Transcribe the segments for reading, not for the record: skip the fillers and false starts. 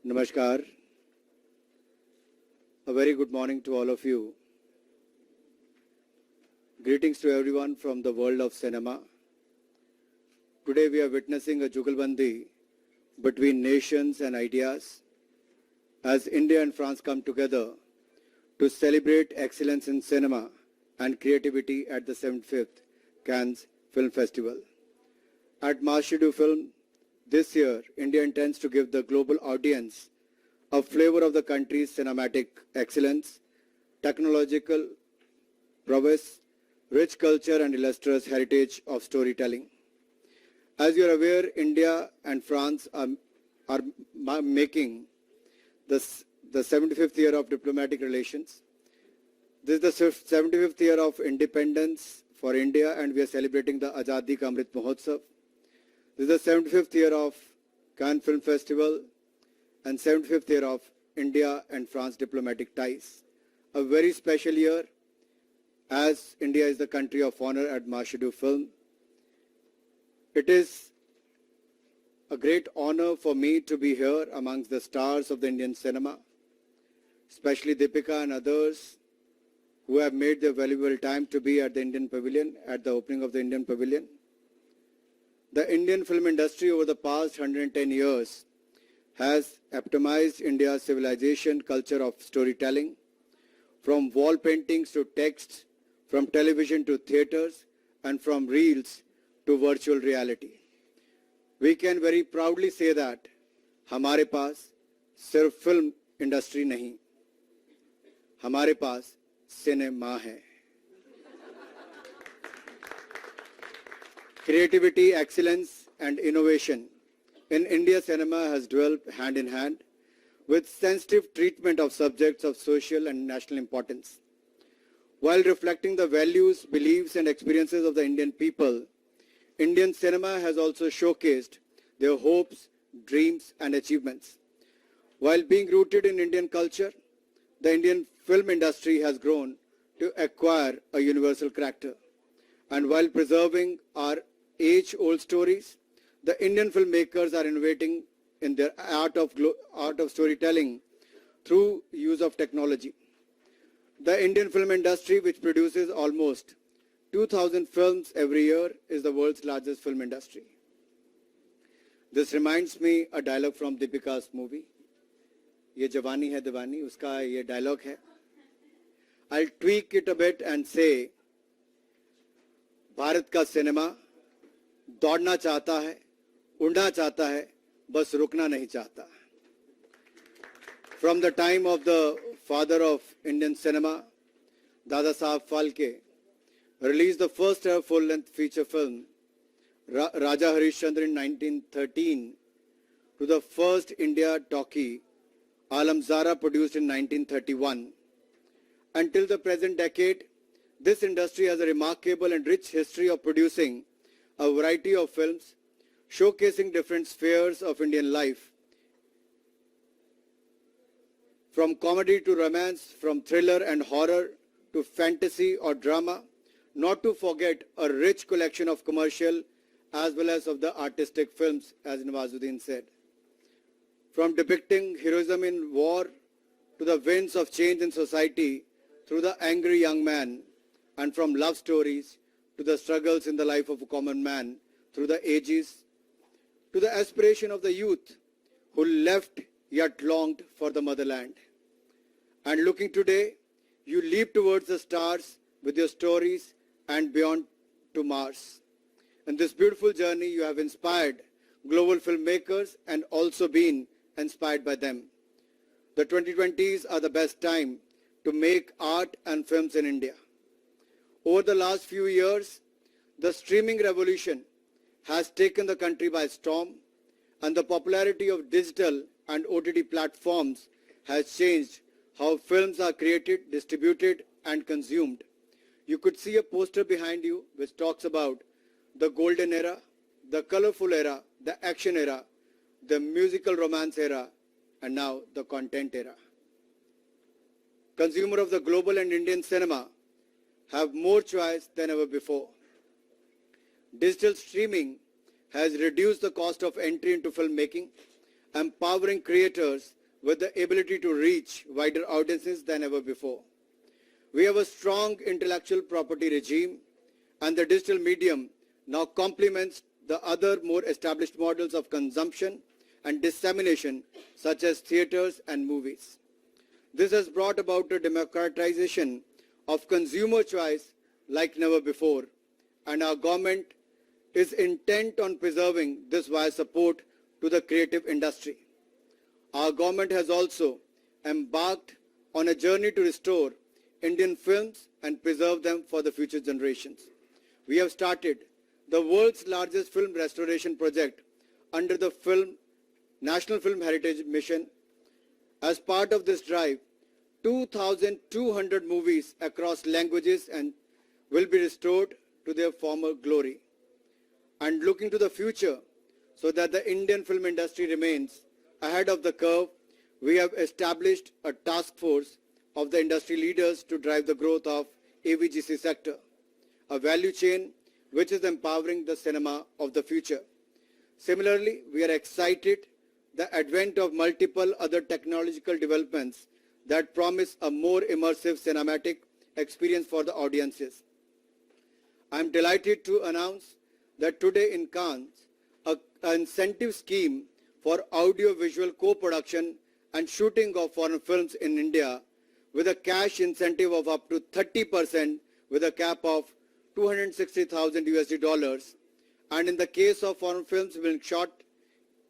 Namaskar. A very good morning to all of you. Greetings to everyone from the world of cinema. Today we are witnessing a jugalbandi between nations and ideas as India and France come together to celebrate excellence in cinema and creativity at the 75th Cannes Film Festival. At Marché du Film, this year, India intends to give the global audience a flavor of the country's cinematic excellence, technological prowess, rich culture and illustrious heritage of storytelling. As you are aware, India and France are making the 75th year of diplomatic relations. This is the 75th year of independence for India, and we are celebrating the Azadi Ka Amrit Mahotsav. This is the 75th year of Cannes Film Festival and 75th year of India and France diplomatic ties. A very special year as India is the country of honor at Marché du Film. It is a great honor for me to be here amongst the stars of the Indian cinema, especially Deepika and others who have made their valuable time to be at the Indian Pavilion, at the opening of the Indian Pavilion. The Indian film industry over the past 110 years has epitomized India's civilization culture of storytelling, from wall paintings to text, from television to theaters, and from reels to virtual reality. We can very proudly say that हमारे पास सिर्फ film industry नहीं, हमारे पास cinema है. Creativity, excellence, and innovation in India cinema has developed hand in hand with sensitive treatment of subjects of social and national importance. While reflecting the values, beliefs, and experiences of the Indian people, Indian cinema has also showcased their hopes, dreams, and achievements. While being rooted in Indian culture, the Indian film industry has grown to acquire a universal character. And while preserving our age-old stories, the Indian filmmakers are innovating in their art of storytelling through use of technology. The Indian film industry, which produces almost 2,000 films every year, is the world's largest film industry. This reminds me a dialogue from Deepika's movie. Ye Jawani Hai Diwani, uska ye dialogue hai. I'll tweak it a bit and say, Bharat का cinema दौड़ना चाहता है, उड़ना चाहता है, बस रुकना नहीं चाहता. From the time of the father of Indian cinema, Dada Saheb Phalke, released the first ever full-length feature film, Raja Harishchandra in 1913, to the first India talkie, Alam Zara, produced in 1931. Until the present decade, this industry has a remarkable and rich history of producing a variety of films, showcasing different spheres of Indian life, from comedy to romance, from thriller and horror to fantasy or drama, not to forget a rich collection of commercial as well as of the artistic films, as Nawazuddin said. From depicting heroism in war to the winds of change in society through the angry young man, and from love stories to the struggles in the life of a common man through the ages, to the aspiration of the youth who left yet longed for the motherland. And looking today, you leap towards the stars with your stories and beyond to Mars. In this beautiful journey, you have inspired global filmmakers and also been inspired by them. The 2020s are the best time to make art and films in India. Over the last few years, the streaming revolution has taken the country by storm, and the popularity of digital and OTT platforms has changed how films are created, distributed, and consumed. You could see a poster behind you which talks about the golden era, the colorful era, the action era, the musical romance era, and now the content era. Consumer of the global and Indian cinema have more choice than ever before. Digital streaming has reduced the cost of entry into filmmaking empowering creators with the ability to reach wider audiences than ever before. We have a strong intellectual property regime, and the digital medium now complements the other more established models of consumption and dissemination, such as theaters and movies. This has brought about a democratization of consumer choice like never before, and our government is intent on preserving this via support to the creative industry. Our government has also embarked on a journey to restore Indian films and preserve them for the future generations. We have started the world's largest film restoration project under the National Film Heritage Mission. As part of this drive, 2,200 movies across languages and will be restored to their former glory. And looking to the future, so that the Indian film industry remains ahead of the curve, we have established a task force of the industry leaders to drive the growth of AVGC sector, a value chain which is empowering the cinema of the future. Similarly, we are excited the advent of multiple other technological developments that promise a more immersive cinematic experience for the audiences. I am delighted to announce that today in Cannes, an incentive scheme for audio-visual co-production and shooting of foreign films in India with a cash incentive of up to 30% with a cap of $260,000, and in the case of foreign films being shot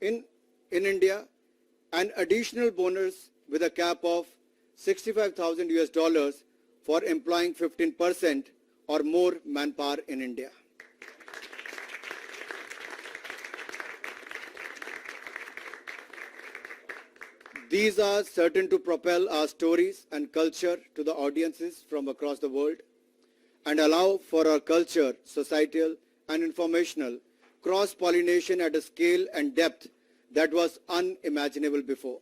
in India, an additional bonus with a cap of $65,000 for employing 15% or more manpower in India. These are certain to propel our stories and culture to the audiences from across the world and allow for our culture, societal and informational cross-pollination at a scale and depth that was unimaginable before.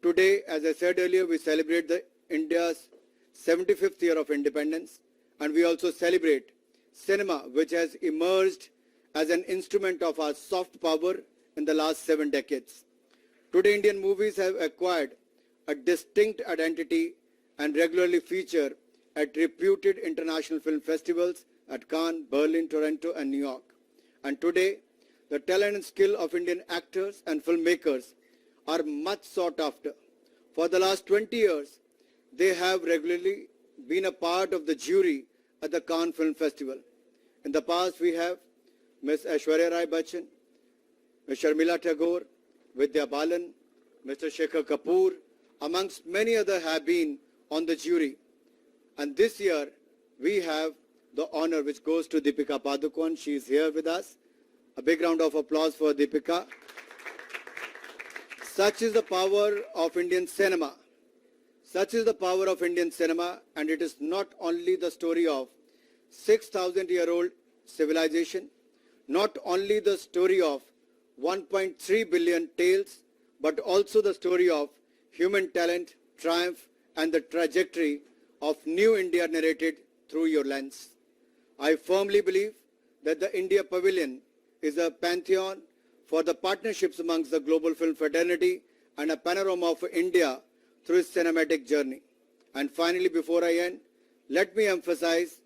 Today, as I said earlier, we celebrate India's 75th year of independence, and we also celebrate cinema, which has emerged as an instrument of our soft power in the last 7 decades. Today, Indian movies have acquired a distinct identity and regularly feature at reputed international film festivals at Cannes, Berlin, Toronto, and New York. And today, the talent and skill of Indian actors and filmmakers are much sought after. For the last 20 years, they have regularly been a part of the jury at the Cannes Film Festival. In the past, we have Ms. Aishwarya Rai Bachchan, Ms. Sharmila Tagore, Vidya Balan, Mr. Shekhar Kapoor, amongst many others have been on the jury. And this year, we have the honor which goes to Deepika Padukone. She is here with us. A big round of applause for Deepika. Such is the power of Indian cinema. Such is the power of Indian cinema, and it is not only the story of 6,000-year-old civilization, not only the story of 1.3 billion tales, but also the story of human talent, triumph, and the trajectory of new India narrated through your lens. I firmly believe that the India Pavilion is a pantheon for the partnerships amongst the global film fraternity and a panorama of India through its cinematic journey. And finally, before I end, let me emphasize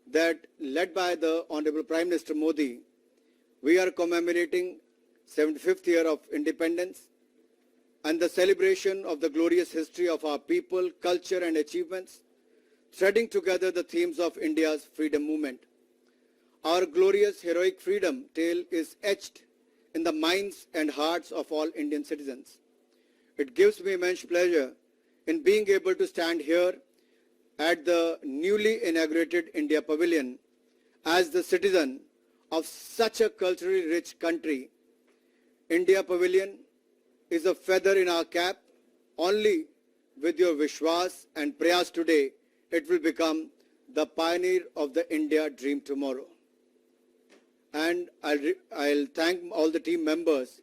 that, led by the Honorable Prime Minister Modi, we are commemorating 75th year of independence and the celebration of the glorious history of our people, culture and achievements, threading together the themes of India's freedom movement. Our glorious heroic freedom tale is etched in the minds and hearts of all Indian citizens. It gives me immense pleasure in being able to stand here at the newly inaugurated India Pavilion as the citizen of such a culturally rich country. India Pavilion is a feather in our cap. Only with your Vishwas and Prayas today, it will become the pioneer of the India dream tomorrow. And I'll thank all the team members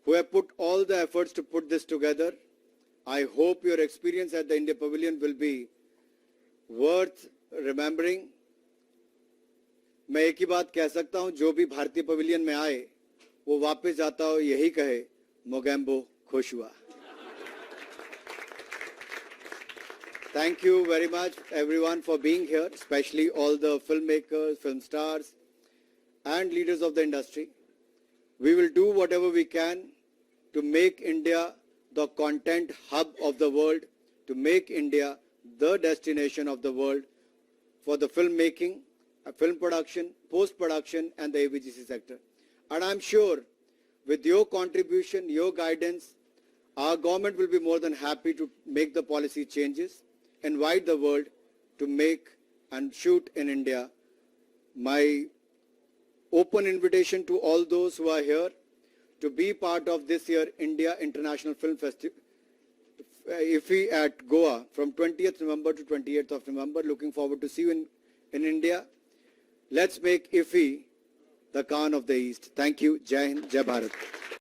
who have put all the efforts to put this together. I hope your experience at the India Pavilion will be worth remembering. मैं एक ही बात कह सकता हूं, जो भी भारतीय pavilion में आए वो वापस जाता हो यही कहे, Mogambo Khoshua. Thank you very much, everyone, for being here, especially all the filmmakers, film stars, and leaders of the industry. We will do whatever we can to make India the content hub of the world, to make India the destination of the world for the filmmaking, film production, post-production, and the AVGC sector. And I'm sure with your contribution, your guidance, our government will be more than happy to make the policy changes, invite the world to make and shoot in India. My open invitation to all those who are here to be part of this year India International Film Festival, IFFI at Goa from 20th November to 28th of November. Looking forward to see you in India. Let's make IFFI the Khan of the East. Thank you. Jai Hind, Jai Bharat.